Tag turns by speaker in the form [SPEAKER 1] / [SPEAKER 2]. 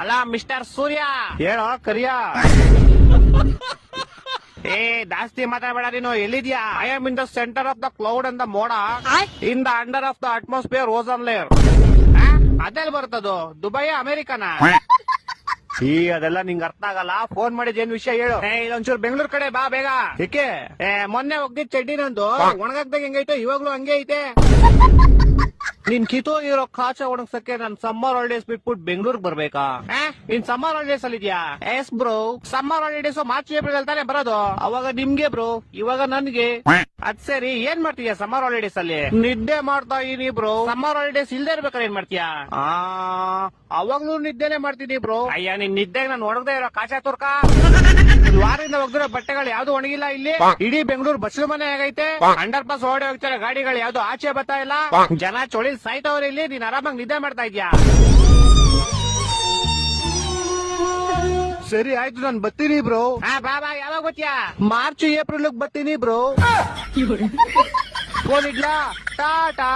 [SPEAKER 1] ಅಲ್ಲ ಮಿಸ್ಟರ್ ಸೂರ್ಯ
[SPEAKER 2] ಹೇಳೋ ಕರಿಯ.
[SPEAKER 1] ಏ ಜಾಸ್ತಿ ಮಾತಾಡಬೇಡ ನೀನು. ಎಲ್ಲಿದ್ಯಾ? I am in the centre of the cloud and the ಮೋಡ, in the under of the atmosphere ozone layer. ಅದೆಲ್ಲಿ ಬರ್ತದು? ದುಬೈ ಅಮೆರಿಕನ?
[SPEAKER 2] ಈ ಅದೆಲ್ಲ ನಿಂಗೆ ಅರ್ಥ ಆಗಲ್ಲ. ಫೋನ್ ಮಾಡಿದ್ ಏನ್ ವಿಷಯ ಹೇಳು.
[SPEAKER 1] ಇದೊಂಚೂರು ಬೆಂಗಳೂರು ಕಡೆ ಬಾ ಬೇಗ.
[SPEAKER 2] ಏಕೆ?
[SPEAKER 1] ಮೊನ್ನೆ ಹೋಗಿದ್ ಚಡ್ಡಿ ನಂದು ಒಣಗಾಕ್ದಾಗ ಹೆಂಗೈತೆ ಇವಾಗ್ಲೂ ಹಂಗೆ ಐತೆ.
[SPEAKER 2] ನಿನ್ ಕಿತ್ತೋಗಿರೋ ಕಾಚ ಒಣಗ್ಸಕ್ಕೆ ನಾನ್ ಸಮ್ಮರ್ ಹಾಲಿಡೇಸ್ ಬಿಟ್ಬಿಟ್ಟು ಬೆಂಗಳೂರಿಗೆ ಬರ್ಬೇಕಾ?
[SPEAKER 1] ನೀನ್ ಸಮ್ಮರ್ ಹಾಲಿಡೇಸ್ ಅಲ್ಲಿ ಇದ್ಯಾ?
[SPEAKER 2] S bro.
[SPEAKER 1] Summer holidays March April ಅಲ್ಲಿ ತಾನೇ ಬರೋದು.
[SPEAKER 2] ಅವಾಗ ನಿಮ್ಗೆ ಬ್ರೋ, ಇವಾಗ ನನ್ಗೆ.
[SPEAKER 1] ಅದ್ ಸರಿ, ಏನ್ ಮಾಡ್ತೀಯ ಸಮ್ಮರ್ ಹಾಲಿಡೇಸ್ ಅಲ್ಲಿ?
[SPEAKER 2] ನಿದ್ದೆ ಮಾಡ್ತಾ ಇದೀನಿ ಬ್ರೋ.
[SPEAKER 1] ಸಮ್ಮರ್ ಹಾಲಿಡೇಸ್ ಇಲ್ದೇ ಇರ್ಬೇಕಾದ್ರೆ ಏನ್ ಮಾಡ್ತೀಯಾ?
[SPEAKER 2] ಅವಾಗ್ಲೂ ನಿದ್ದೆನೆ ಮಾಡ್ತೀನಿ ಬ್ರೋ.
[SPEAKER 1] ಅಯ್ಯ, ನಿನ್ ನಿದ್ದೆಗೆ ನಾನು ಒಣಗದೆ ಇರೋ ಕಾಚಾ ತುರ್ಕ. ವಾರದಿಂದ ಒಗ್ದಿರೋ ಬಟ್ಟೆಗಳು ಯಾವ್ದು ಒಣಗಿಲ್ಲ ಇಲ್ಲಿ. ಇಡೀ ಬೆಂಗಳೂರು ಬಸ್ಲು ಮನೆ ಆಗೈತೆ. ಅಂಡರ್ ಪಾಸ್ ಓಡಿ ಹೋಗ್ತಾರೆ ಗಾಡಿಗಳು, ಯಾವ್ದು ಆಚೆ ಬರ್ತಾ ಇಲ್ಲ. ಜನ ಚೊಳಿ ಸಾಯ್ತವ್ರೆ ಇಲ್ಲಿ. ನೀನ್ ಆರಾಮಾಗಿ ನಿದ್ದೆ ಮಾಡ್ತಾ ಇದ್ಯಾ?
[SPEAKER 2] ಸರಿ ಆಯ್ತು, ನಾನ್ ಬರ್ತೀನಿ ಬ್ರೋ.
[SPEAKER 1] ಬಾ ಬಾ. ಯಾವಾಗ ಗೊತ್ತ್ಯಾ?
[SPEAKER 2] ಮಾರ್ಚ್ ಏಪ್ರಿಲ್ ಬರ್ತೀನಿ ಬ್ರೋ. ಫೋನ್ ಇಡ್ಲಾ? ಟಾಟಾ.